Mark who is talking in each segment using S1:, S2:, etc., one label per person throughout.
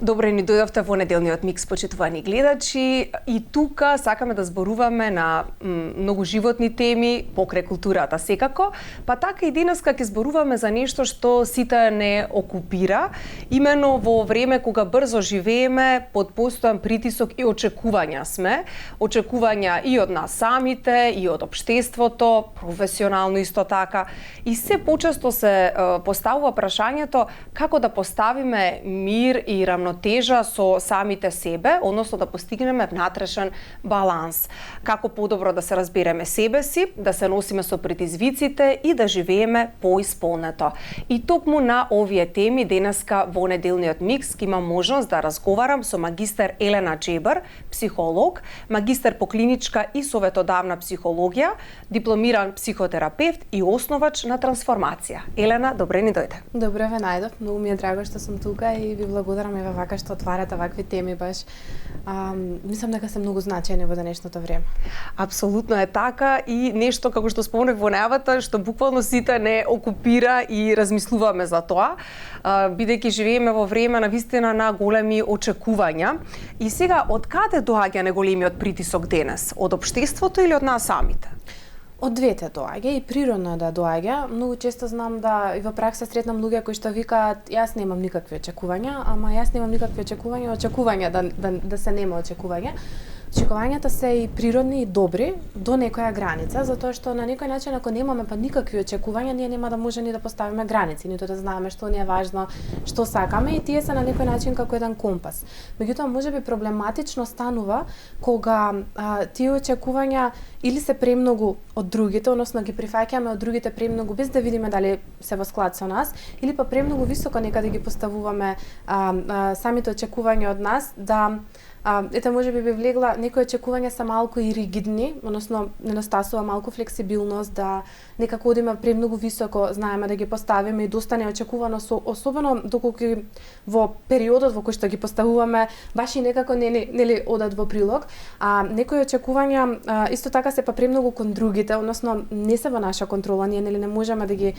S1: Добре ни дојдовте во неделниот микс, почитувани гледачи. И тука сакаме да зборуваме на многу животни теми, покрај културата секако, па така и денеска ќе зборуваме за нешто што сите не окупира, имено во време кога брзо живееме, под постојан притисок и очекувања сме, очекувања и од нас самите, и од општеството, професионално исто така, и се почесто се поставува прашањето како да поставиме мир и рамнотежа со самите себе, односно да постигнеме внатрешен баланс. Како подобро да се разбереме себе си, да се носиме со предизвиците и да живееме поисполнето. И токму на овие теми денеска во неделниот микс ќе имам можност да разговарам со магистер Елена Джебар, психолог, магистер по клиничка и советодавна психологија, дипломиран психотерапевт и основач на трансформација. Елена, добре ни дојде.
S2: Добре ве најдов, многу ми е драго што сум тука и ви благодарам еве вака што отварате вакви теми баш. Мислам дека се многу значајни во денешното време.
S1: Апсолутно е така и нешто како што спомнав во најавата што буквално сите не окупира и размислуваме за тоа, бидејќи живееме во време на вистина на големи очекувања. И сега од каде доаѓа најголемиот притисок денес? Од општеството или од нас самите?
S2: Од двете доаѓа и природно да доаѓа. Многу често знам да и во пракса сретнам луѓе кои што викаат јас немам никакви очекувања, ама јас немам никакви очекувања да се нема очекување. Очекувањата се и природни и добри до некоја граница, затоа што на некој начин ако немаме па никакви очекувања, ние нема да може ни да поставиме граници, ниту да знаеме што ни е важно, што сакаме и тие се на некој начин како еден компас. Меѓутоа можеби проблематично станува кога тие очекувања или се премногу од другите, односно ги прифаќаме од другите премногу без да видиме дали се во склад со нас, или па премногу високо некаде ги поставуваме самите очекувања од нас, да ете можеби би влегла некои очекувања се малку и ригидни, односно недостасува малку флексибилност, да некако одиме премногу високо, знаеме да ги поставиме и доста неочекувано, особено доколку во периодот во кој што ги поставуваме баш и некако нели одат во прилог. Некои очекувања исто така се па премногу кон другите, односно не се во наша контрола, ние нели не можеме да ги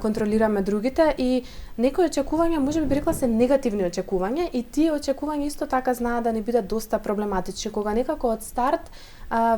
S2: контролираме другите и некои очекувања можеби би рекла се негативни очекувања и тие очекувања исто така знаат да ни бидат доста проблематични, кога некако од старт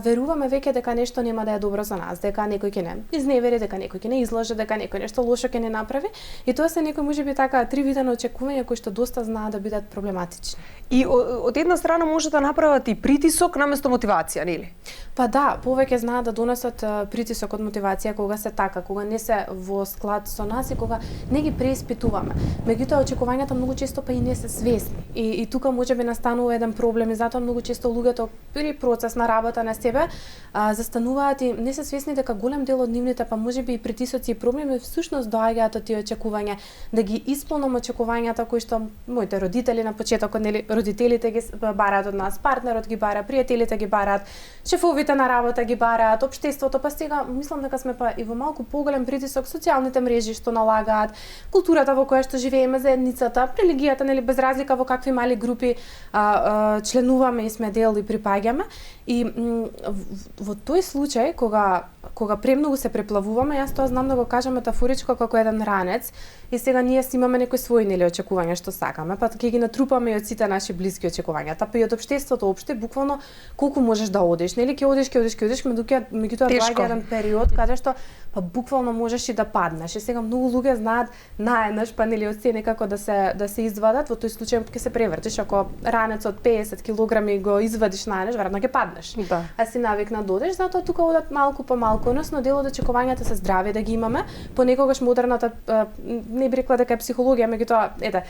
S2: веруваме веќе дека нешто нема да е добро за нас, дека некој ќе не изневери, дека некој ќе не излаже, дека некој нешто лошо ќе не направи. И тоа се некои можеби така три вида на очекувања кои што доста знаат да бидат проблематични.
S1: И од една страна може да направат и притисок наместо мотивација, нели?
S2: Па да, повеќе знаат да донесат притисок од мотивација кога се така, кога не се во склад со нас и кога не ги преиспитуваме. Меѓутоа очекувањата многу често па и не се свесни. И тука можеби настанува еден проблем и затоа многу често луѓето при процес на работа на себе застануваат и не се свесни дека голем дел од нивните па можеби и притисоци и проблеми всушност доаѓаат од тие очекувања, да ги исполнам очекувањата кои што моите родители на почетокот, нели родителите ги бараат од нас, партнерот ги бара, пријателите ги бараат, шефовите на работа ги бараат, општеството, па сега мислам дека сме па и во малку поголем притисок социјалните мрежи што налагаат, културата во која што живееме, заедницата, религијата, нели без разлика во какви мали групи членуваме и сме дел и припаѓаме. И во тој случај кога премногу се преплавуваме, јас тоа знам да го кажам метафоричко како еден ранец и сега ние си имаме некои свои нели очекувања што сакаме, па ќе ги натрупаме и од сите наши блиски очекувања, па и од општеството опште, буквално колку можеш да одиш, нели ќе одиш, меѓутоа доаѓа еден период каде што па буквално можеш и да паднеш. И сега многу луѓе знаат наеднаш па нели од се некако да се извадат, во тој случај ќе се превртиш, ако ранец од 50 килограми го извадиш наеднаш, веројатно ќе паднеш.
S1: Да.
S2: А си навикна да одиш, затоа тука одат малку по малку, односно дел од очекувањата се здрави да ги имаме, понекогаш модерната не би рекла дека е психологија, меѓутоа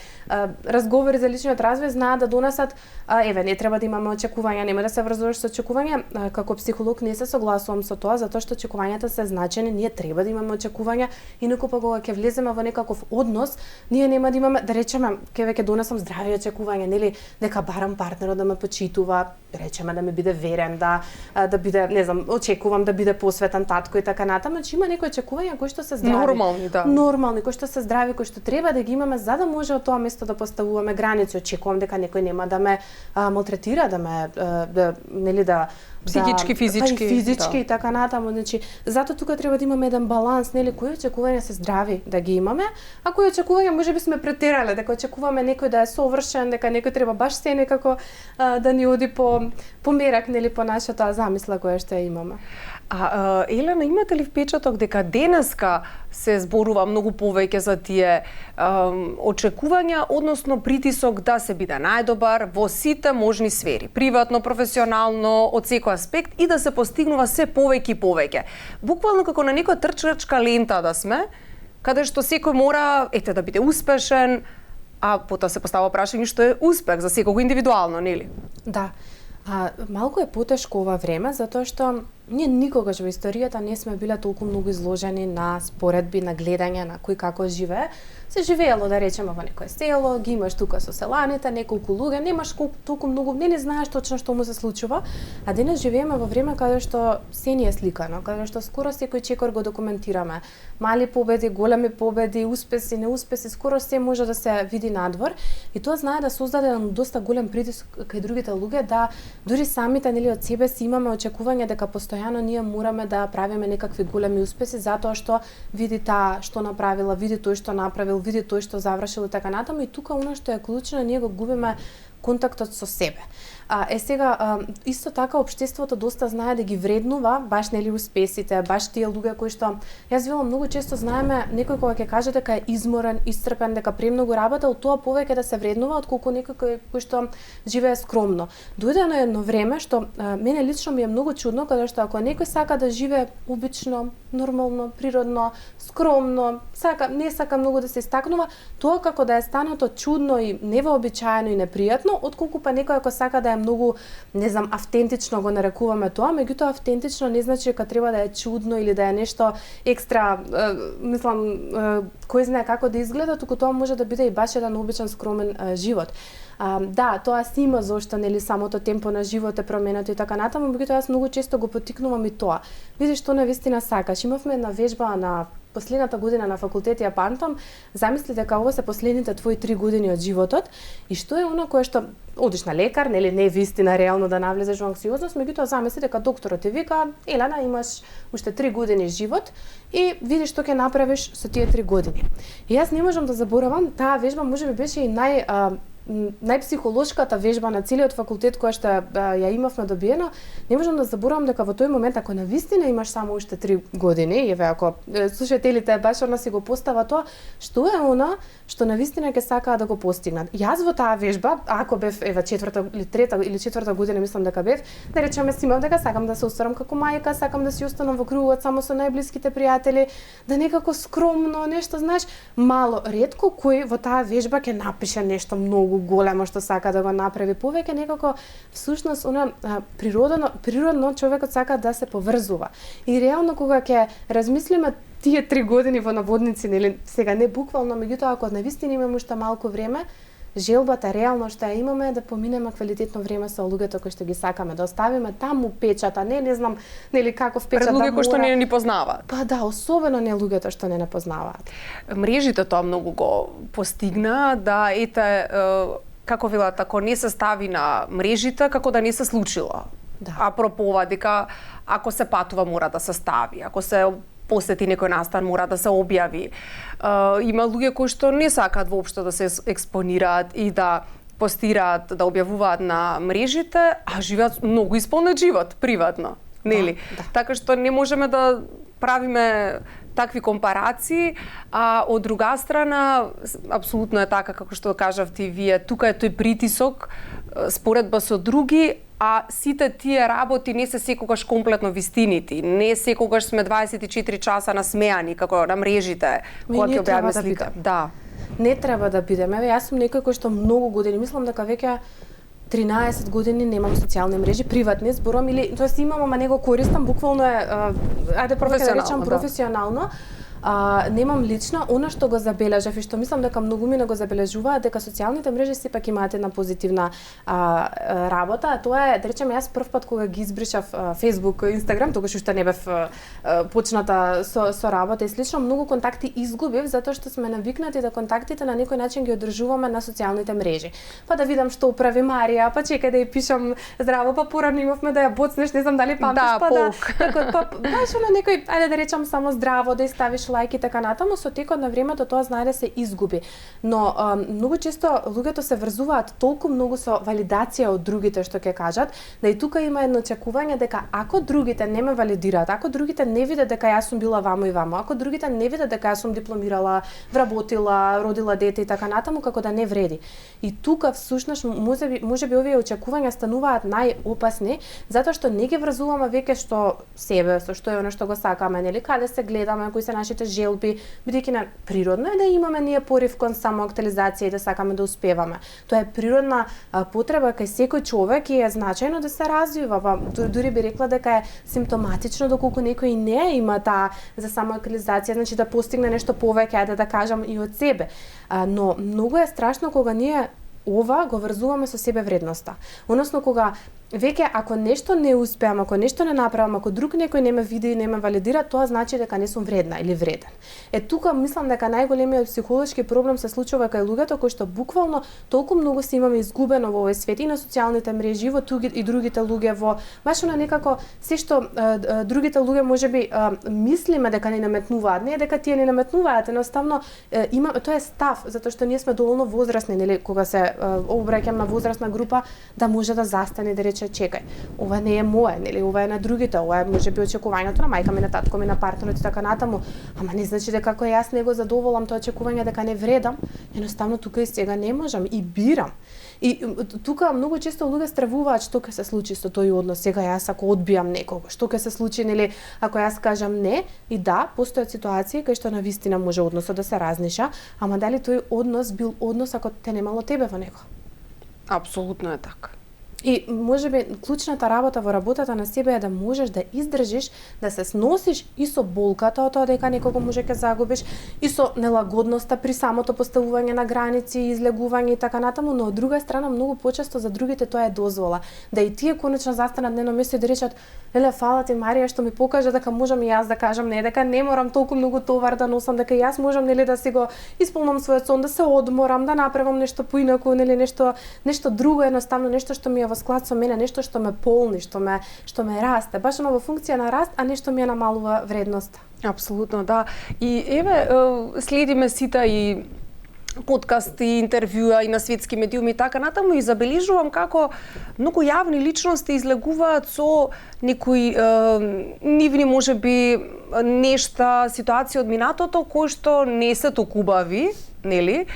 S2: разговори за личниот развој знаат да донесат не треба да имаме очекувања, нема да се врзуваш со очекувања. Како психолог не се согласувам со тоа, затоа што очекувањата се значени, ние треба да имаме очекувања, инаку па кога ќе влеземе во некаков однос, ние нема да имаме, да речеме, ќе донесам здрави очекувања, нели, дека барам партнерот да ме почитува, речеме да ми биде верен, да биде, не знам, очекувам да биде посветен, татко и така натаму, че има некои очекувања кои што се здрави.
S1: Нормални, да.
S2: Нормални, кои што се здрави, кои што треба да ги имаме за да може од тоа место да поставуваме граници. Очекувам дека некој нема да ме малтретира, да ме нели да
S1: психички, физички,
S2: па и физички и така натаму. Значи, затоа тука треба да имаме еден баланс, нели, кои очекувања се здрави да ги имаме, а кои очекувања можеби сме претерале, дека очекуваме некој да е совршен, дека некој треба баш се некако да ни оди по мерак, нели, по нашата замисла која што ја имаме.
S1: Елена, имате ли впечаток дека денеска се зборува многу повеќе за тие очекувања, односно притисок да се биде најдобар во сите можни сфери, приватно, професионално, од секој аспект и да се постигнува се повеќе и повеќе. Буквално како на некоја трчачка лента да сме, каде што секој мора да биде успешен, а потоа се постава прашање што е успех за секого индивидуално, нели?
S2: Да. Малку е потешко ова време, затоа што ние никогаш во историјата не сме биле толку многу изложени на споредби, на гледање на кој како живее. Се живеело, да речеме, во некое село, ги имаш тука со селаните, неколку луѓе, немаш толку многу, не знаеш точно што му се случува, а денес живееме во време каде што се ни е сликано, каде што скоро секој чекор го документираме. Мали победи, големи победи, успеси, неуспеси, скоро се може да се види надвор и тоа знае да создаде доста голем притиск кај другите луѓе да дури самите нели од себе си имаме очекување дека постојано ние мораме да правиме некакви големи успеси затоа што види таа што направила, види тој што направил, види тој што завршил и така натаму и тука она што е клучно ние го губиме контактот со себе. Сега исто така општеството доста знае да ги вреднува баш нели успесите, баш тие луѓе кои што јас велам многу често знаеме некој кога ќе каже дека е изморен, исцрпен, дека премногу работел, тоа повеќе да се вреднува отколку некој кој што живее скромно. Дојде на едно време што мене лично ми е многу чудно кога што ако некој сака да живее обично, нормално, природно, скромно, не сака многу да се истакнува, тоа како да е станато чудно и невообичаено и непријатно, отколку па некој ако сака да е многу, не знам, автентично го нарекуваме тоа, меѓутоа автентично не значи дека треба да е чудно или да е нешто екстра, мислам, кој знае како да изгледа, туку тоа може да биде и баш еден обичен скромен живот. Да, тоа си има зошто нели самото темпо на живот е променето и така натаму, меѓутоа јас многу често го поттикнувам и тоа. Видиш што навистина сакаш. Имавме една вежба на последната година на факултет, ја памтам, замисли дека ова се последните твои 3 години од животот и што е она кое што одиш на лекар, нели не е вистина реално да навлезеш во анксиозност, меѓутоа замисли дека докторот ти вика, Елена, имаш уште 3 години живот и видиш што ќе направиш со тие 3 години. И јас не можам да заборавам, таа вежба можеби беше и најпсихолошката вежба на целиот факултет која што ја имавме добиено. Не можам да заборавам дека во тој момент ако навистина имаш само уште 3 години, еве ако слушателите баш она си го постава тоа, што е она што навистина ќе сакаат да го постигнат. Јас во таа вежба, ако бев еве 3-та или 4-та година мислам дека бев, да речеме си имав дека сакам да се остварам како мајка, сакам да си останам во кругот само со најблиските пријатели, да некако скромно нешто, знаеш, мало, ретко кој во таа вежба ќе напише нешто многу големо што сака да го направи, повеќе некако всушност она природно човекот сака да се поврзува. И реално кога ќе размислиме тие 3 години во наводници, нели сега не буквално, меѓутоа ако навистина имаме уште малку време, желбата реално што ја имаме е да поминеме квалитетно време со луѓето кои што ги сакаме, да оставиме таму печата, не знам, нели каков печат
S1: пред луѓе кои што не ни познаваат.
S2: Па да, особено не луѓето што не познаваат.
S1: Мрежите тоа многу го постигна, да како велат, ако не се стави на мрежите, како да не се случило.
S2: Да.
S1: Апропо ова дека ако се патува мора да се стави, ако се посети некој настан мора да се објави. Има луѓе кои што не сакаат воопшто да се експонираат и да постираат, да објавуваат на мрежите, а живеат многу исполнет живот приватно, нели?
S2: Да.
S1: Така што не можеме да правиме такви компарации, а од друга страна апсолутно е така како што кажавте и вие, тука е тој притисок споредба со други, а сите тие работи не се секогаш комплетно вистинити, не секогаш сме 24 часа насмеани како на мрежите кога ќе објавиме слика. Да.
S2: Не треба да бидеме. Јас сум некој кој што многу години, мислам дека веќе 13 години немам социјални мрежи, приватни зборам или тоест имам, ама не го користам, буквално е ајде да речам професионално. Немам лично, она што го забележав и што мислам дека многумина го забележуваат, дека социјалните мрежи сепак имаат една позитивна работа, а тоа е, да речем, јас прв пат кога ги избришав Facebook, Instagram, тогаш уште не бев почната со работа и слично, многу контакти изгубив затоа што сме навикнати да контактите на некој начин ги одржуваме на социјалните мрежи. Па да видам што прави Марија, па чекај да ја пишам здраво, па порано имавме да ја боцнеш, не знам дали памтиш, баш на некој, ајде да речам само здраво, да ја ставиш лајк и така натаму, со текот на времето тоа знае да се изгуби. Но многу често луѓето се врзуваат толку многу со валидација од другите што ќе кажат, да и тука има едно очекување дека ако другите не ме валидираат, ако другите не видат дека јас сум била вамо и вамо, ако другите не видат дека јас сум дипломирала, вработила, родила дете и така натаму, како да не вреди. И тука всушност можеби овие очекувања стануваат најопасни, затоа што не ги врзуваме веќе што себе, со што е она што го сакаме, нели, каде се гледаме, кои се нашите желби, бидејќи на природно е да имаме ние порив кон самоактуализација и да сакаме да успеваме. Тоа е природна потреба кај секој човек и е значајно да се развива, па дури би рекла дека е симптоматично доколку некој не има таа за самоактуализација, значи да постигне нешто повеќе, да кажам и од себе. Но многу е страшно кога ние ова го врзуваме со себе вредноста. Односно кога веќе ако нешто не успеам, ако нешто не направам, ако друг некој не ме види и не ме валидира, тоа значи дека не сум вредна или вреден. Тука мислам дека најголемиот психолошки проблем се случува кај луѓето кои што буквално толку многу се имаме изгубено во овој свет и на социјалните мрежи, во и другите луѓе, во баш на некако се што другите луѓе можеби мислиме дека не наметнуваат, не е дека тие не наметнуваат, едноставно тоа е став, затоа што ние сме доволно возрастни, нели, кога се обраќам на возрастна група, да може да застане да чекај, ова не е мое, нели, ова е на другите, ова е можеби очекувањето на мајка ми, на татко ми, на партнерот и така натаму, ама не значи дека ако јас не го задоволам тоа очекување дека не вредам, едноставно тука и сега не можам и бирам. И тука многу често луѓе стравуваат што ќе се случи со тој однос, сега јас ако одбијам некого, што ќе се случи, нели, ако јас кажам не, и да, постојат ситуации кај што навистина може односот да се разниша, ама дали тој однос бил однос ако те немало тебе во него?
S1: Апсолутно е така.
S2: И можеби клучната работа во работата на себе е да можеш да издржиш, да се сносиш и со болката од тоа дека некого може ќе загубиш, и со нелагодноста при самото поставување на граници, излегување и така натаму, но од друга страна многу почесто за другите тоа е дозвола. Да и тие конечно застанат на едно место и да речат: "Еле, фала ти Марија што ми покажа дека можам и јас да кажам не, дека не морам толку многу товар да носам, дека јас можам, нели, да си го исполнам својот сон, да се одморам, да направам нешто поинаку, нели, нешто друго, едноставно нешто што ми е во склад со мене, нешто што ме полни, што ме расте, баш во функција на раст, а нешто ми е намалува вредноста."
S1: Апсолутно, да. И еве следиме сите и подкасти, интервјуа и на светски медиуми и така натаму и забележувам како многу јавни личности излегуваат со некои нивни можеби нешта, ситуации од минатото кои што не се толку убави, нели?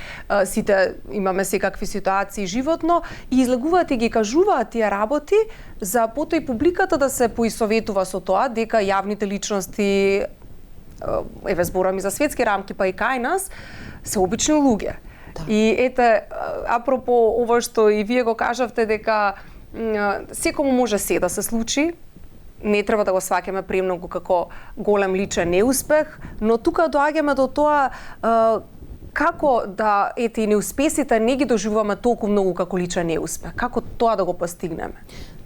S1: Сите имаме секакви ситуации животно и излегуваат и ги кажуваат тие работи за потоа и публиката да се поисоветува со тоа дека јавните личности, еве зборам и за светски рамки, па и кај нас, се обични луѓе. Да. И ете, апропо ова што и вие го кажавте дека секому може се да се случи, не треба да го сваќаме премногу како голем личен неуспех, но тука доаѓаме до тоа како да и неуспесите не ги доживуваме толку многу како личен неуспех, како тоа да го постигнеме?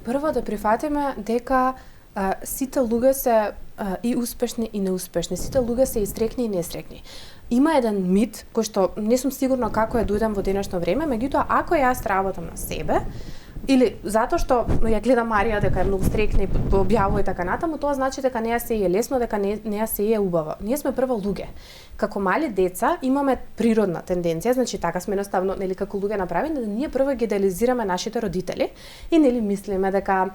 S2: Прво да прифатиме дека сите луѓе се и успешни и неуспешни, сите луѓе се и среќни и несреќни. Има еден мит кој што не сум сигурна како е дојдам во денешно време, меѓутоа ако јас работам на себе, или затоа што ја гледам Марија дека е многу среќна и објавува и така натаму, тоа значи дека неа се е лесно, дека неа се е убава. Ние сме прво луѓе. Како мали деца имаме природна тенденција, значи така сме едноставно, нели, како луѓе направени, да ние прво ги идеализираме нашите родители и нели мислиме дека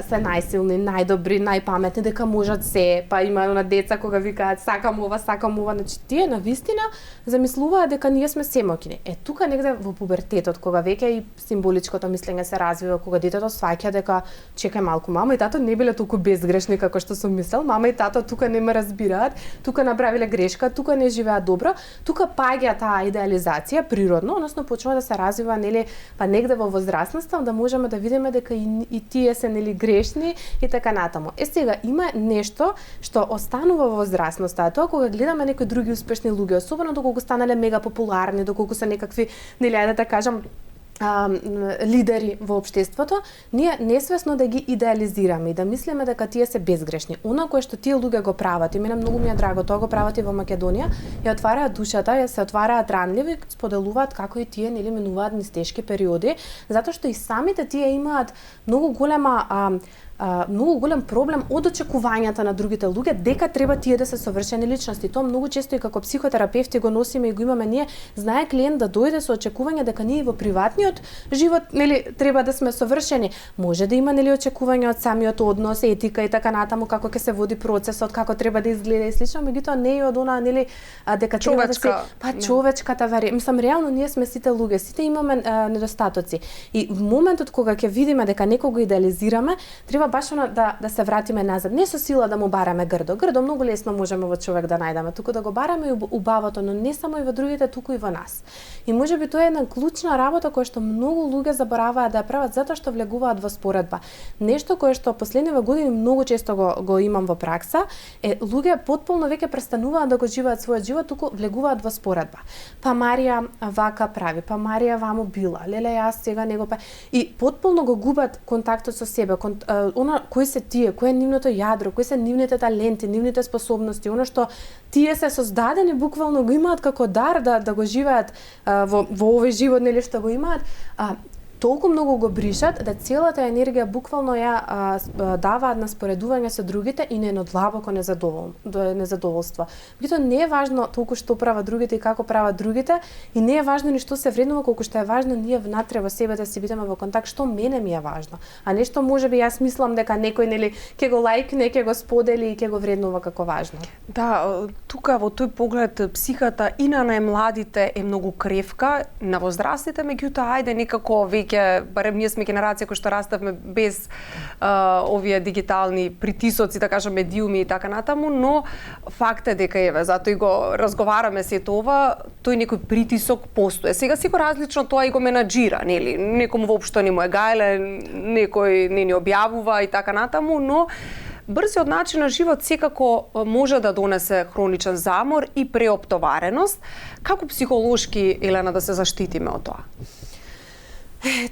S2: се најсилни, најдобри, најпаметни, дека можат се, па има на деца кога викаат сакам ова, значи тие навистина замислуваат дека ние сме семоќни. Тука негде во пубертетот, кога веќе и символичкото мислење се се развива, кога детето сваќа дека чекај малку, мама и тато не биле толку безгрешни како што сум мислел, мама и тато тука не ме разбираат, тука направиле грешка, тука не живеат добро, тука паѓа таа идеализација природно, односно почнува да се развива нели па негде во возрастноста да можеме да видиме дека и тие се нели грешни и така натаму. Сега има нешто што останува во возрастноста, тоа кога гледаме некои други успешни луѓе, особено доколку станале мега популарни, доколку се некакви нели ајде да кажам лидери во општеството, ние несвесно да ги идеализираме и да мислиме дека тие се безгрешни. Она кое што тие луѓе го прават, и мене многу ми е драго, тоа го прават и во Македонија, ја отвараат душата, ја се отвараат ранливи, споделуваат како и тие нели минуваат низ тешки периоди, затоа што и самите тие имаат многу голем проблем од очекувањата на другите луѓе дека треба тие да се совршени личности. Тоа многу често и како психотерапевти го носиме и го имаме ние. Знае клиент да дојде со очекување дека ние во приватниот живот нели треба да сме совршени. Може да има нели очекувања од самиот однос, етика и така натаму како ќе се води процесот, како треба да изгледа и слично, меѓутоа не е од она нели дека треба да се човечката варијанта. Мислам реално ние сме сите луѓе, сите имаме недостатоци. И во моментот кога ќе видиме дека некого идеализираме, треба баш да се вратиме назад. Не со сила да му бараме грдо. Грдо многу лесно можеме во човек да најдеме, туку да го бараме и убавото, но не само и во другите, туку и во нас. И можеби тоа е една клучна работа која што многу луѓе забораваат да ја прават затоа што влегуваат во споредба. Нешто кое што последниве години многу често го имам во пракса е луѓе потполно веќе престануваат да го живеат својот живот, туку влегуваат во споредба. Па Марија вака прави, па Марија ваму била, леле јас сега него па и потполно го губат контактот со себе, кои се тие, кој е нивното јадро, кои се нивните таленти, нивните способности, оно што тие се создадени буквално го имаат како дар да го живеат во овој живот нели што го имаат, толку многу го бришат да целата енергија буквално ја даваат на споредување со другите и не едно длабоко незадоволство. Меѓутоа не е важно толку што прават другите и како прават другите, и не е важно ни што се вреднува, колку што е важно ние внатре во себе да се бидеме во контакт што мене ми е важно, а не што можеби јас мислам дека некој нели ќе го лајкне, ќе го сподели и ќе го вреднува како важно.
S1: Да, тука во тој поглед психата и на најмладите е многу кревка, на возрастните меѓутоа ајде некако барем ние сме генерација кои што раставме без овие дигитални притисоци, да кажам, медиуми и така натаму, но факт е дека еве, затоа и го разговараме сето ова, тој некој притисок постои. Сега секој различно тоа и го менаџира, нели? Некому воопшто не му е гајле, некој не ни објавува и така натаму, но брзиот начин на живот секако може да донесе хроничен замор и преоптовареност. Како психолошки, Елена, да се заштитиме од тоа?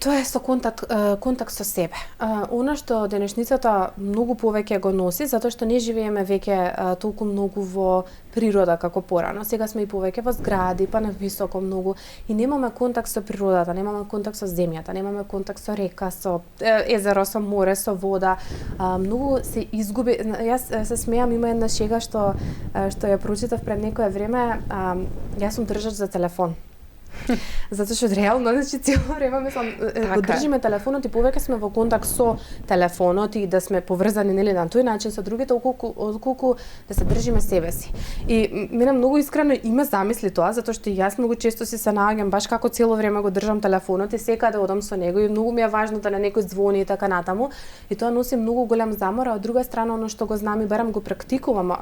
S2: Тоа е со контакт со себе. Она што денешницата многу повеќе го носи, затоа што не живееме веќе толку многу во природа како порано. Сега сме и повеќе во згради, па на високо многу и немаме контакт со природата, немаме контакт со земјата, немаме контакт со река, со езеро, со море, со вода. Многу се изгуби. Јас се смеам, има една шега што ја прочитав пред некое време. Јас сум држач за телефон. Затоа што реално, значи цело време мислам го држиме телефонот и повеќе сме во контакт со телефонот и да сме поврзани нели на тој начин со другите отколку да се држиме себе си. И мене многу искрено има замисли тоа, затоа што јас многу често се наоѓам баш како цело време го држам телефонот и секаде одам со него и многу ми е важно да на некој звони и така натаму и тоа носи многу голем замор, а од друга страна оно што го знам и барам го практикувам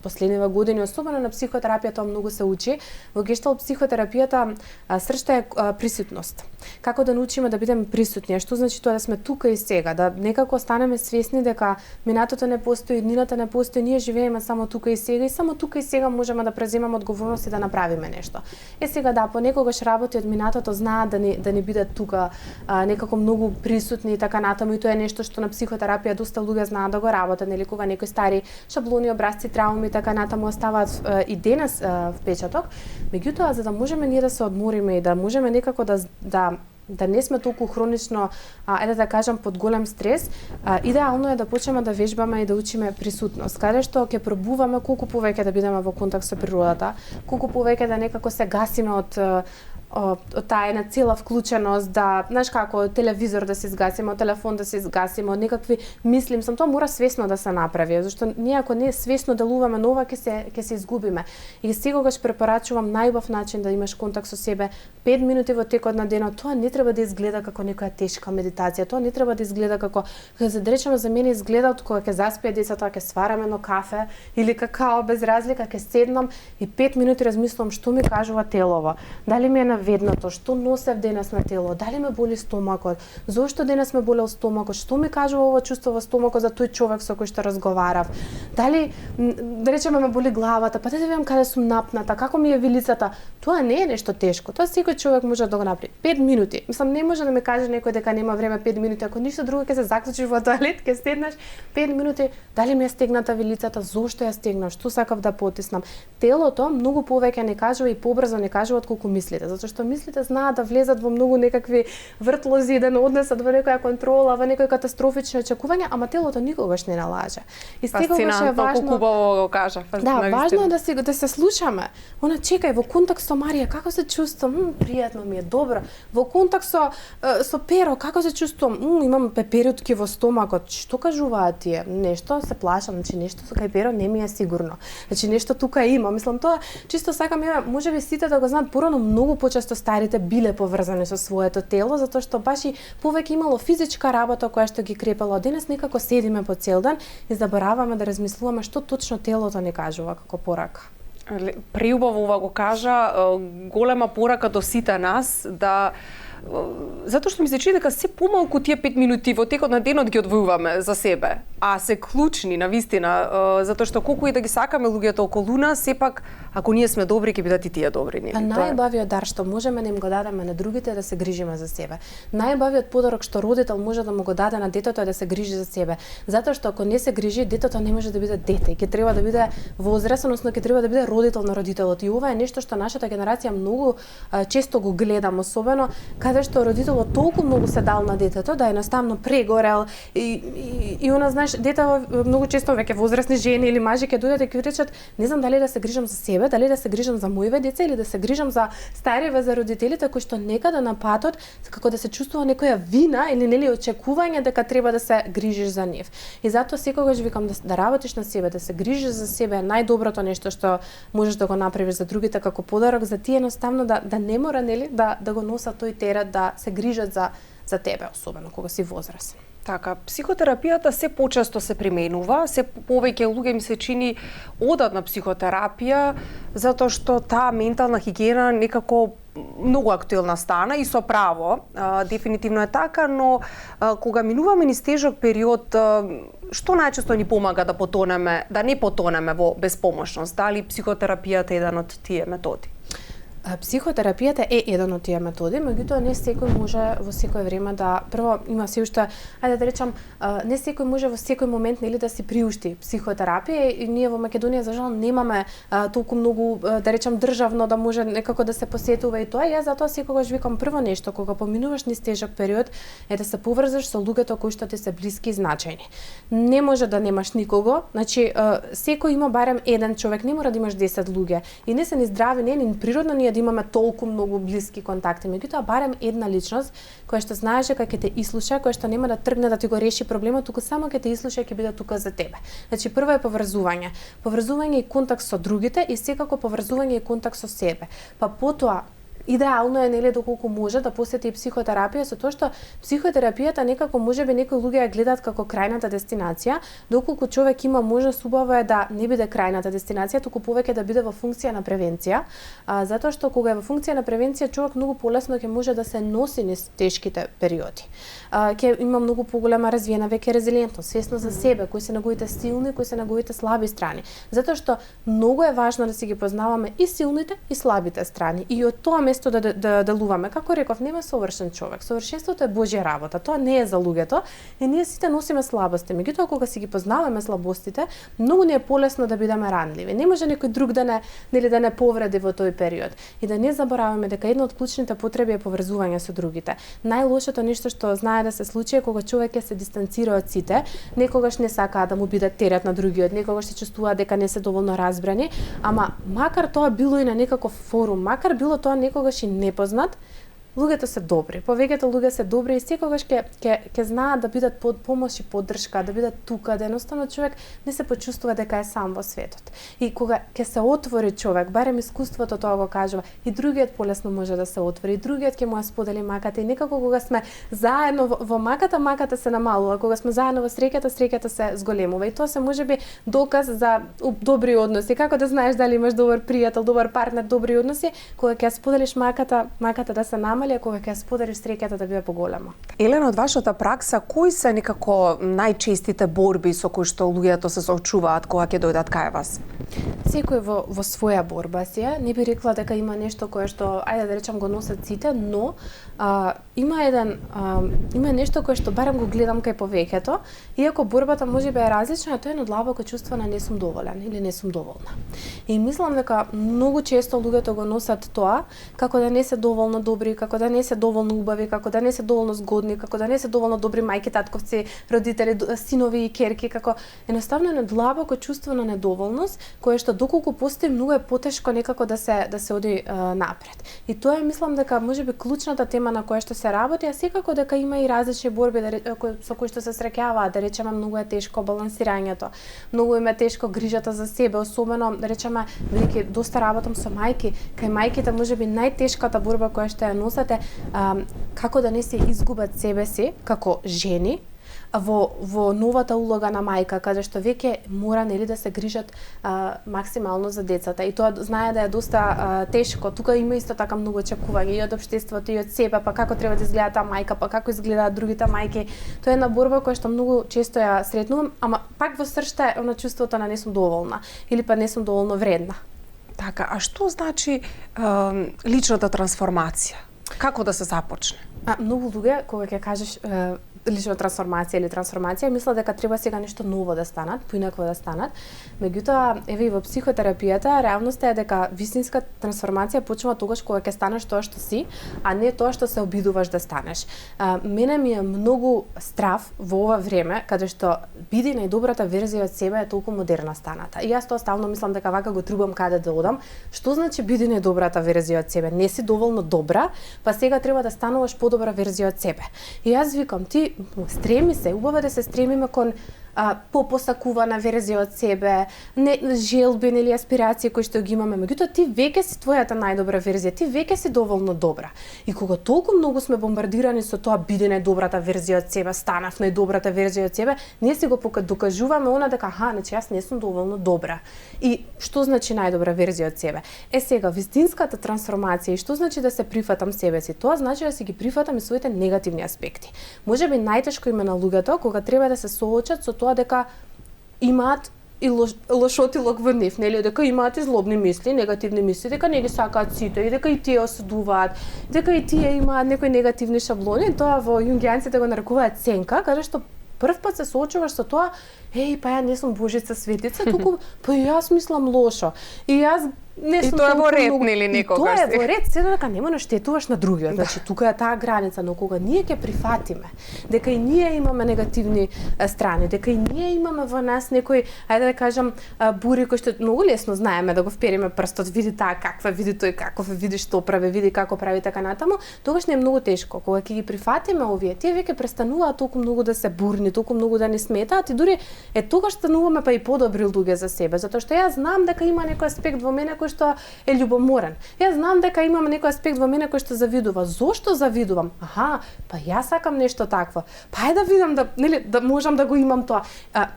S2: последниве години, особено на психотерапија, тоа многу се учи. Во гешталт психотерапијата сршта е присутност. Како да научиме да бидеме присутни? Што значи тоа да сме тука и сега, да некако станеме свесни дека минатото не постои, иднината не постои, ние живееме само тука и сега и само тука и сега можеме да преземеме одговорност и да направиме нешто. Сега да, понекогаш работи од минатото знаат да ни бидат тука некако многу присутни и така натаму и тоа е нешто што на психотерапија доста луѓе знаат да го работат, нели кога некои стари шаблони, образци, трауми и така натаму оставаат и денес впечаток. Меѓутоа, за да можеме ние да се одмориме и да можеме некако да не сме толку хронично, да кажам, под голем стрес, идеално е да почнеме да вежбаме и да учиме присутност, каде што ќе пробуваме колку повеќе да бидеме во контакт со природата, колку повеќе да некако се гасиме од таа една цела вклученост, да, знаеш како, телевизор да се изгасиме, телефон да се изгасиме, некакви мисли, тоа мора свесно да се направи, зашто ние ако не свесно делуваме на ова, ќе се изгубиме. И секогаш препорачувам најубав начин да имаш контакт со себе, 5 минути во текот на денот. Тоа не треба да изгледа како некоја тешка медитација, тоа не треба да изгледа како, за да речеме, за мене изгледа од кога ќе заспие децата, ќе сварам едно кафе или какао, без разлика, ќе седнам и 5 минути размислувам што ми кажува телово. Дали ми е наведнато, што носев денес на тело, дали ме боли стомакот, зошто денес ме болел стомакот, што ми кажува ова чувство во стомакот за тој човек со кој што разговарав. Дали, да речеме, ме боли главата, па да видам каде сум напната, како ми е вилицата. Тоа не е нешто тешко, тоа секој човек може да го направи. 5 минути. Мислам, не може да ме каже некој дека нема време 5 минути, ако ништо друго ќе се заклучиш во тоалет, ќе седнеш 5 минути, дали ми е стегната вилицата, зошто ја стегнав, што сакав да потиснам. Телото многу повеќе не кажува и побрзо не кажува отколку мислите, затоа што мислите знаат да влезат во многу некакви вртлози, да не однесат во некоја контрола, во некој катастрофични очекувања, ама телото никогаш не налаже. И секогаш е важно,
S1: убаво го кажа.
S2: Да, важно е да се слушаме. Она чекај во контакт со Марија, како се чувствувам? Пријатно ми е, добро. Во контакт со Перо, како се чувствувам? Имам пеперутки во стомакот. Што кажуваат тие? Нешто се плашам, значи нешто со кај Перо не ми е сигурно. Значи нешто тука има. Мислам, тоа чисто сакам можеби сите да го знаат, порано многу почесто старите биле поврзани со своето тело, затоа што баш и повеќе имало физичка работа која што ги крепела. Денес некако седиме по цел ден и забораваме да размислуваме што точно телото ни кажува како порака.
S1: Преубаво ова го кажа, голема порака до сите нас да затоа што ми се чини дека се помалку тие 5 минути во текот на денот ги одвојуваме за себе, а се клучни навистина, затоа што колку и да ги сакаме луѓето околу нас, сепак ако ние сме добри, ќе бидат и тие добри.
S2: А најбавиот дар што можеме да им го дадеме на другите е да се грижиме за себе. Најбавиот подарок што родител може да му го даде на детето е да се грижи за себе, затоа што ако не се грижи, детето не може да биде дете, ќе треба да биде возраст, односно ќе треба да биде родител на родителот. И ова е нешто што нашата генерација многу често го гледам, особено каде што родителот толку многу се дал на детето да едноставно прегорел и она, знаеш, дета многу често веќе возрастни жени или мажи ќе дојдат и ќе речат, не знам дали да се грижам за себе, дали да се грижам за моиве деца или да се грижам за стариве, за родителите кои што некаде на патот како да се чувствува некоја вина или нели очекување дека треба да се грижиш за нив. И затоа секогаш викам да работиш на себе, да се грижиш за себе е најдоброто нешто што можеш да го направиш за другите како подарок за тие, едноставно да не мора нели да го носат тој терет, да се грижат за тебе, особено кога си возрастен.
S1: Така, психотерапијата се почесто се применува, се повеќе луѓе ми се чини одат на психотерапија затоа што таа ментална хигиена некако многу актуелна стана и со право, дефинитивно е така, но кога минуваме низ тежок период, што најчесто ни помага да потонеме, да не потонеме во безпомошност? Дали психотерапијата е еден од тие методи?
S2: Психотерапијата е еден од тие методи, меѓутоа не секој може во секое време да прво има се уште, ајде да речам, не секој може во секој момент нели да си приушти психотерапија и ние во Македонија за жал немаме толку многу да речам државно да може некако да се посетува и тоа. Јас затоа секогаш викам прво нешто кога поминуваш низ тежок период е да се поврзаш со луѓето кои што ти се блиски и значајни. Не може да немаш никого, значи секој има барем еден човек, не мора да имаш 10 луѓе. И не се ни здрави, не ни природно ние да имаме толку многу блиски контакти, меѓутоа барем една личност која што знаеш дека ќе те ислуша, која што нема да тргне да ти го реши проблемот, туку само ќе те ислуша и ќе биде тука за тебе. Значи прво е поврзување. Поврзување и контакт со другите и секако поврзување и контакт со себе. Па потоа идеално е нели доколку може да посети психотерапија, со тоа што психотерапијата некако можеби некои луѓе ја гледаат како крајната дестинација, доколку човек има можност, убаво е да не биде крајната дестинација, туку повеќе да биде во функција на превенција, затоа што кога е во функција на превенција човек многу полесно ќе може да се носи низ тешките периоди. Ќе има многу поголема развиена веќе резилиентност, свесност за себе, кои се неговите силни, кои се неговите слаби страни. Затоа што многу е важно да си ги познаваме и силните и слабите страни. И од тоа место да делуваме. Како реков, нема совршен човек. Совршенството е Божја работа. Тоа не е за луѓето. И ние сите носиме слабости. Меѓутоа кога си ги познаваме слабостите, многу ни е полесно да бидеме ранливи. Не може некој друг да не повреди во тој период. И да не забораваме дека една од клучните потреби е поврзување со другите. Најлошото нешто што знае да се случи е кога човек се дистанцира од сите, некогаш не сакаа да му биде терет на другиот, некогаш се чувствува дека не се доволно разбрани, ама макар тоа било и на некаков форум, макар било тоа некој секогаш и непознат, луѓето се добри. Повеќето луѓе се добри и секогаш ќе знаат да бидат под помош и поддршка, да бидат тука, да едноставно човек не се почувствува дека е сам во светот. И кога ќе се отвори човек, барем искуството тоа го кажува, и другиот полесно може да се отвори, и другиот ќе му ја сподели маката, и некако кога сме заедно во маката, маката се намалува, кога сме заедно во среќата, среќата се зголемува. И тоа се можеби доказ за добри односи. Како да знаеш дали имаш добар пријател, добар партнер, добри односи, кога ќе споделиш маката да се намали, кога ќе споделиш среќата да биде поголема.
S1: Елена, од вашата пракса, кои се некако најчестите борби со кои што луѓето се соочуваат кога ќе дојдат кај вас?
S2: Секој во своја борба си е. Не би рекла дека има нешто кое што, ајде да речам, го носат сите, но има нешто кое што барем го гледам кај повеќето, иако борбата можеби е различна, тоа е надлабоко чувство на не сум доволен или не сум доволна. И мислам дека многу често луѓето го носат тоа како да не се доволно добри, како да не се доволно убави, како да не се доволно згодни, како да не се доволно добри мајки, татковци, родители, синови и ќерки, како едноставно надлабоко чувство на недоволност, кое што доколку постои многу е потешко некако да се оди напред. И тоа е, мислам дека можеби клучната тема на која што се работи, а секако дека има и различни борби со кои што се среќаваат, да речеме многу е тешко балансирањето, многу им е тешко грижата за себе, особено да речеме велики доста работам со мајки, кај мајките можеби најтешката борба која што ја носат како да не се изгубат себе си како жени во новата улога на мајка, каде што веќе мора да се грижат максимално за децата. И тоа знае да е доста тешко. Тука има исто така многу очекувања и од општеството и од себе, па како треба да изгледа таа мајка, па како изгледаат другите мајки. Тоа е една борба која што многу често ја сретнувам, ама пак во сршта е она чувството на не сум доволна или па не сум доволно вредна.
S1: Така, а што значи личната трансформација? Како да се започне?
S2: Многу луѓе кога ќе кажеш лична трансформација, мисля дека треба сега нешто ново да станат, поинакво да станат. Меѓутоа, еве и во психотерапијата, реалноста е дека вистинска трансформација почнува тогаш кога ќе станеш тоа што си, а не тоа што се обидуваш да станеш. Мене ми е многу страв во ова време, каде што биди најдобрата верзија од себе е толку модерна станата. И јас тоа стално мислам дека вака го трубам каде да одам. Што значи биди најдобрата верзија од себе? Не си доволно добра, па сега треба да стануваш подобра верзија од себе. И јас викам, ти стреми се, убаво да се стремиме кон попосакувана верзија од себе, не желбени или аспирации кои што ги имаме, меѓутоа ти веќе си твојата најдобра верзија, ти веќе си доволно добра. И кога толку многу сме бомбардирани со тоа биди најдобрата верзија од себе, станав најдобрата верзија од себе, ние си го докажуваме она дека значи јас не сум доволно добра. И што значи најдобра верзија од себе? Сега вистинската трансформација и што значи да се прифатам себе си? Тоа значи да си ги прифатам и своите негативни аспекти. Можеби најтешко име на луѓето кога треба да се соочат со тоа дека имаат и лошотилок во нив, нели, дека имаат и злобни мисли, негативни мисли, дека не ги сакаат сите и дека и тие осудуваат, дека и тие имаат некои негативни шаблони. Тоа во јунгијанците го нарекуваат сенка, каде што прв пат се соочуваш со тоа, па ја не сум божица светица, туку па јас мислам лошо. И јас не сум.
S1: И тоа е во ред, нели, некогаш?
S2: Тоа е во ред, седо дека нема да штетуваш на другиот. Значи тука е таа граница, но кога ние ќе прифатиме дека и ние имаме негативни страни, дека и ние имаме во нас некои, ајде да кажам, бури кои што многу лесно знаеме да го впериме прстот, види таа каква, види тој каков, види што прави, види како прави така натаму, тогаш не е многу тешко. Кога ќе ги прифатиме овие, тие веќе престануваат толку многу да се бурни, толку многу да не сметаат и дури тогаш стануваме па и подобри луѓе за себе, затоа што јас знам дека има некој аспект во мене кој што е љубоморен. Јас знам дека имам некој аспект во мене кој што завидува. Зошто завидувам? Па јас сакам нешто такво. Па да видам да можам да го имам тоа.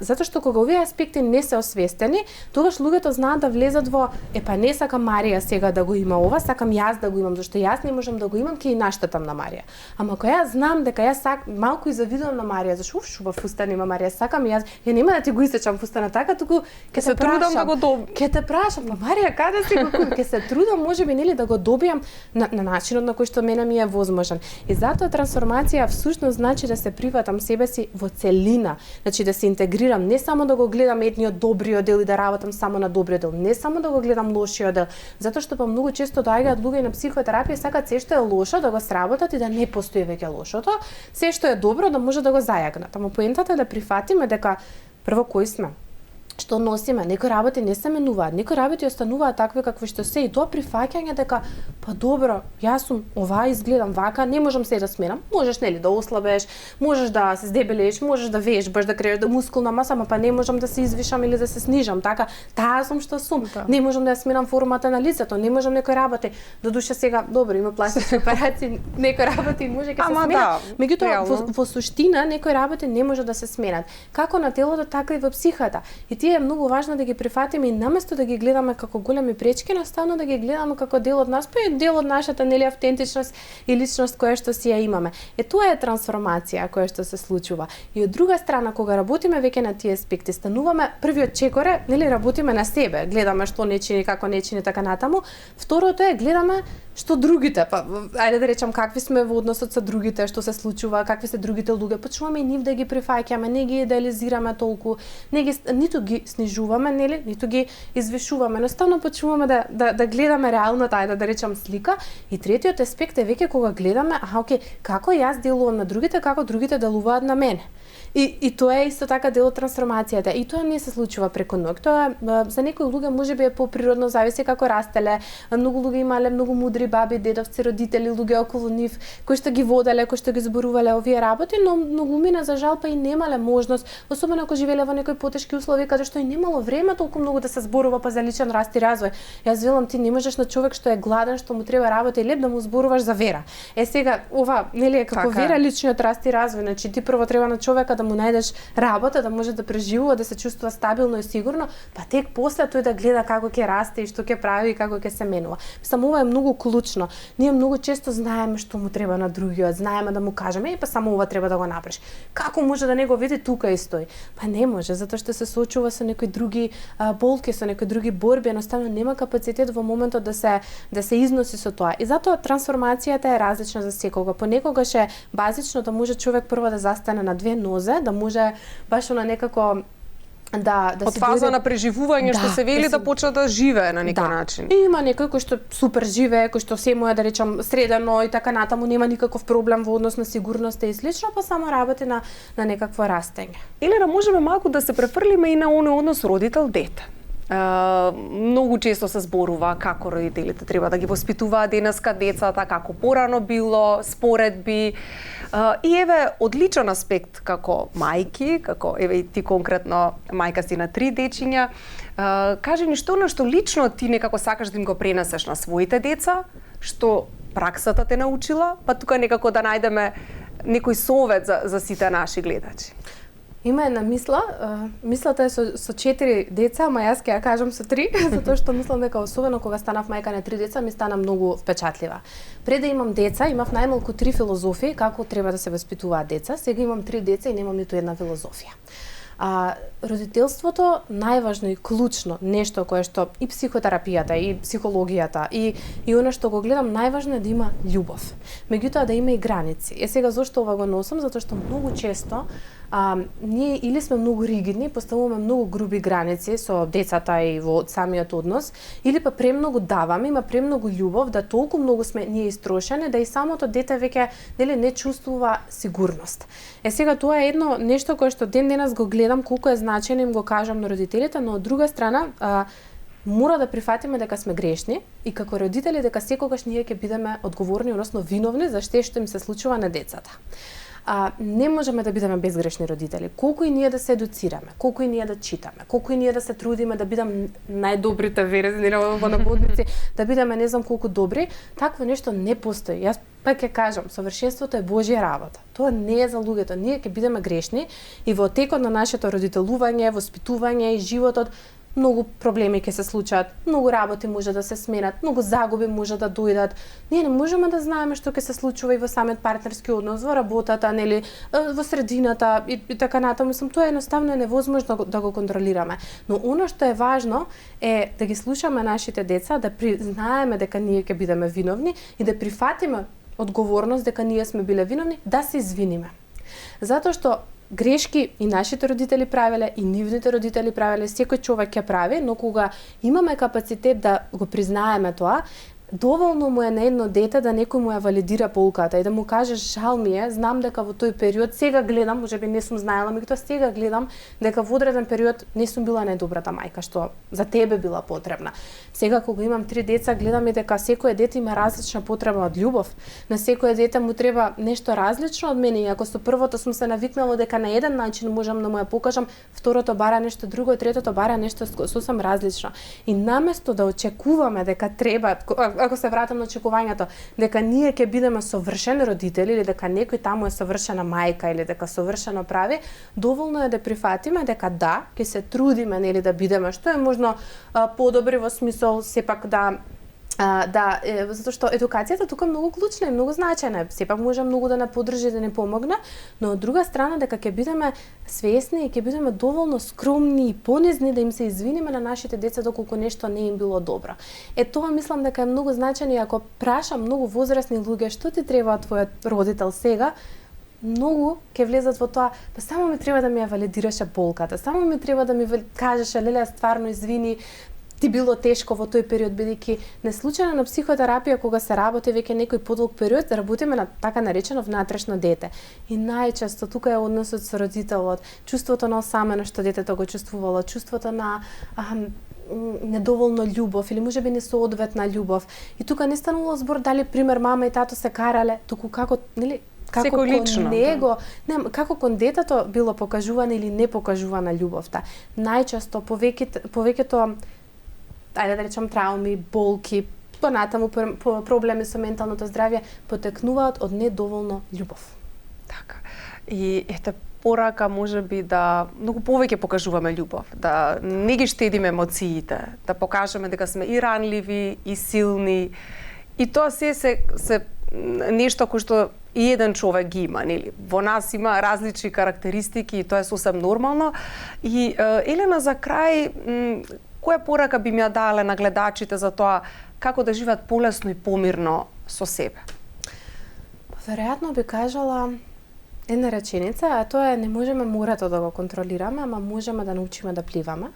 S2: Затоа што кога овие аспекти не се освестени, тогаш луѓето знаат да влезат во па не сакам Марија сега да го има ова, сакам јас да го имам, зашто јас не можам да го имам, ќе и наштетам на Марија. Ама кога јас знам дека јас малку и завидувам на Марија, зашто шуба фустан има Марија, сакам јас, ја нема да ти го исечам фустанот така, туку ќе се трудам да го добиам. Ќе те прашам, па Марија, каде си го купи? Ќе се трудам можеби нели да го добиам на начинот на кој што мене ми е возможен. И затоа трансформација всушност значи да се прифатам себе си во целина, значи да се интегрирам, не само да го гледам едниот добриот дел и да работам само на добриот дел, не само да го гледам лошиот дел, затоа што па многу често доаѓаат луѓе на психотерапија сакаат се што е лошо да го сработат и да не постои веќе лошото, се што е добро да може да го зајагнат. Ама поентата е да прифатиме дека прво кои сме, што носиме, некои работи не се менуваат, некои работи остануваат такви какви што се, и тоа прифаќање дека па добро, јас сум ова, изгледам вака, не можам се да сменам. Можеш нели да ослабеш, можеш да се здебелиш, можеш да вежбаш, да крееш да мускулна маса, ама па не можам да се извишам или да се снижам, така таа сум што сум. Не можам да ја сменам формата на лицето, не можам некои работи. Додуше сега добро, има пластични операции, некои работи може ќе се сменат. Меѓутоа во суштина некои работи не може да се сменат. Како на телото, така и во психата. И тие е многу важно да ги прифатиме и наместо да ги гледаме како големи пречки, наставно да ги гледаме како дел од нас, па и дел од нашата нели автентичност и личност која што си ја имаме. Тоа е трансформација која што се случува. И од друга страна, кога работиме веќе на тие аспекти, стануваме првиот чекор е, нели работиме на себе, гледаме што не чини, како не чини, така натаму. Второто е гледаме што другите, па ајде да речам какви сме во односот со другите, што се случува, какви се другите луѓе, почнуваме и нив да ги прифаќаме, не ги идеализираме толку, ниту ги снижуваме, нели, ниту ги извишуваме, едноставно почнуваме да гледаме реалната, ајде да речам, слика. И третиот аспект е веќе кога гледаме, како јас делувам на другите, како другите делуваат на мене. И тоа е исто така дел од трансформацијата. И тоа не се случува преку ноќ. Тоа за некои луѓе можеби е поприродно, зависи како растеле. Многу луѓе имале многу мудри баби, дедовци, родители, луѓе околу нив кои што ги воделе, кои што ги зборувале овие работи, но многумина за жал па и немале можност, особено ако живееле во некои потешки услови каде што и немало време толку многу да се зборува па за личен раст и развој. Јас велам, ти не можеш на човек што е гладен, што му треба работа и леп да му зборуваш за вера. Сега ова нели е како вера, личниот раст и развој, значи ти прво треба на човека да му најдеш работа, да може да преживува, да се чувствува стабилно и сигурно, па тек после тој да гледа како ќе расте и што ќе прави и како ќе се менува. Само ова е многу клучно. Ние многу често знаеме што му треба на другиот, знаеме да му кажеме, па само ова треба да го направиш. Како може да не го види тука и стои? Па не може, затоа што се соочува со некои други болки, со некои други борби, едноставно нема капацитет во моментот да се износи со тоа. И затоа трансформацијата е различна за секого. Понекогаш е базично да може човек прво да застане на две нозе, да може баш на некако да
S1: од фаза на преживување што се вели да почне да живее на некој начин.
S2: И има некој кој што супер живее, кој што се му е да речам средено и така натаму, нема никаков проблем во однос на сигурноста и слично, па само работи на некакво растење.
S1: Или да можеме малку да се префрлиме и на оној однос родител-дете. Многу често се зборува како родителите треба да ги воспитуваат денеска децата, како порано било, споредби. И еве одличен аспект како мајки, како еве и ти конкретно мајка си на 3 дечиња. Кажи ни што лично ти некако сакаш да им го пренесеш на своите деца, што праксата те научила, па тука некако да најдеме некој совет за сите наши гледачи.
S2: Има една мислата е со 4 деца, ама јас ќе ја кажам со 3, затоа што мислам дека особено кога станав мајка на 3 деца ми стана многу впечатлива. Пред да имам деца, имав најмалку 3 филозофии како треба да се воспитуваат деца. Сега имам 3 деца и немам ниту една филозофија. Родителството најважно и клучно нешто кое што и психотерапијата и психологијата и она што го гледам најважно е да има љубов. Меѓутоа да има и граници. Сега зошто ова го носам? Затоа што многу често ние или сме многу ригидни, поставуваме многу груби граници со децата и во самиот однос, или па премногу даваме, има премногу љубов, да толку многу сме ние истрошени, да и самото дете веќе не чувствува сигурност. Сега тоа е едно нешто кое што ден денес го гледам колку е значајно, им го кажам на родителите, но од друга страна мора да прифатиме дека сме грешни и како родители дека секогаш ние ќе бидеме одговорни, односно виновни за што им се случува на децата. Не можеме да бидеме безгрешни родители. Колку и ние да се едуцираме, колку и ние да читаме, колку и ние да се трудиме да бидеме најдобрите верзии во наводници, да бидеме не знам колку добри, такво нешто не постои. Јас пак ќе кажам, совршенството е Божја работа. Тоа не е за луѓето. Ние ќе бидеме грешни и во текот на нашето родителување, воспитување и животот многу проблеми ќе се случат, многу работи може да се сменат, многу загуби може да дојдат. Ние не можеме да знаеме што ќе се случува и во самиот партнерски однос, во работата, нели, во средината и така натаму. Тоа едноставно е невозможно да го контролираме. Но она што е важно е да ги слушаме нашите деца, да признаеме дека ние ќе бидеме виновни и да прифатиме одговорност дека ние сме биле виновни, да се извиниме. Затоа што грешки и нашите родители правеле, и нивните родители правеле, секој човек ќе прави, но кога имаме капацитет да го признаеме тоа, доволно му е на едно дете да некој му ја валидира полката и да му каже жал ми е, знам дека во тој период сега гледам, можеби не сум знаела, меѓутоа сега гледам дека во одреден период не сум била најдобрата мајка што за тебе била потребна. Сега кога имам 3 деца, гледам и дека секое дете има различна потреба од љубов. На секое дете му треба нешто различно од мене и ако со првото сум се навикнала дека на еден начин можам да му ја покажам, второто бара нешто друго, третото бара нешто сосем различно. И наместо да очекуваме дека треба, ако се вратам на очекувањето, дека ние ќе бидеме совршени родители или дека некој таму е совршена мајка или дека совршено прави, доволно е да прифатиме дека да, ќе се трудиме нели да бидеме што е можно подобри во смисол сепак затоа што едукацијата тука е многу клучна и многу значајна. Сепак може многу да не поддржи, да не помогне, но од друга страна дека ќе бидеме свесни и ќе бидеме доволно скромни и понизни да им се извиниме на нашите деца доколку нешто не им било добро. Тоа мислам дека е многу значајно и ако прашам многу возрастни луѓе што ти треба од твојот родител сега, многу ќе влезат во тоа, па само ми треба да ми ја валидираше болката, само ми треба да ми кажеше леле стварно извини, ти било тешко во тој период, бидејќи неслучајно на психотерапија кога се работи веќе некој подолг период, работиме на така наречено внатрешно дете. И најчесто тука е односот со родителот, чувството на осамено што детето го чувствувало, чувството на недоволно љубов или можеби несоодветна љубов. И тука не станувало збор дали пример мама и тато се карале, туку како, нели, како кон
S1: лично,
S2: него, не, како кон детето било покажувана или не покажувана љубовта. Најчесто повеќето ајде да речам трауми, болки, понатаму проблеми со менталното здравје потекнуваат од недоволно љубов.
S1: Така. И ете порака можеби да многу повеќе покажуваме љубов, да не ги штедиме емоциите, да покажеме дека сме и ранливи, и силни. И тоа се нешто кој што и еден човек ги има, нели? Во нас има различни карактеристики и тоа е сосем нормално. И Елена, за крај, која порака би ми ја дале на гледачите за тоа како да живеат полесно и помирно со себе?
S2: Веројатно би кажала една реченица, а тоа е не можеме морето да го контролираме, ама можеме да научиме да пливаме.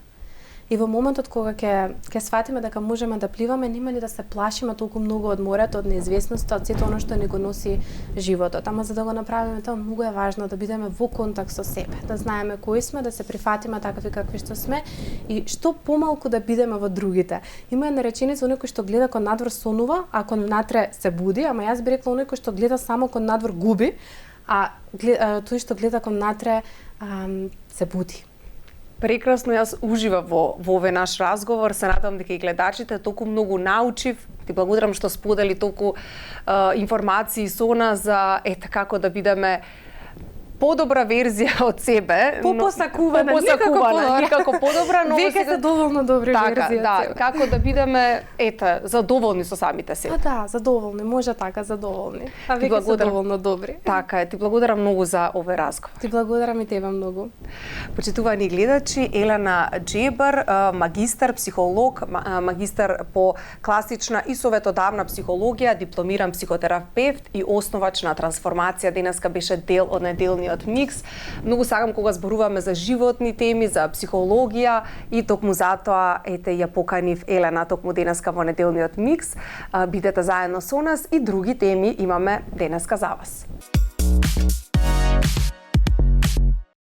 S2: И во моментот кога ќе сватиме дека можеме да пливаме, нема ни да се плашиме толку многу од морето, од неизвестноста, од сето оно што ни го носи животот. Ама за да го направиме тоа, многу е важно да бидеме во контакт со себе, да знаеме кои сме, да се прифатиме такви какви што сме и што помалку да бидеме во другите. Има една реченица, оној кој што гледа кон надвор сонува, а кон внатре се буди, ама јас би рекла оној кој што гледа само кон надвор губи, а тој што гледа кон натре се буди.
S1: Прекрасно, јас уживав во овој наш разговор, се надам дека и гледачите толку многу научив. Ти благодарам што сподели толку информации со нас за како да бидеме подобра верзија од себе,
S2: посакувана,
S1: никако подобра, но
S2: веќе се доволно добри верзија од себе.
S1: Како да бидеме задоволни со самите себе.
S2: Да, задоволни, може така, задоволни. А веќе се доволно добри.
S1: Така е, ти благодарам многу за овој разговор.
S2: Ти благодарам и тебе многу.
S1: Почитувани гледачи, Елена Джебар, магистар психолог, магистар по класична и советодавна психологија, дипломиран психотерапевт и основач на трансформација, денеска беше дел од неделниот микс. Многу сакам кога зборуваме за животни теми, за психологија и токму затоа ја поканив Елена токму денеска во неделниот микс. Бидете заедно со нас и други теми имаме денеска за вас.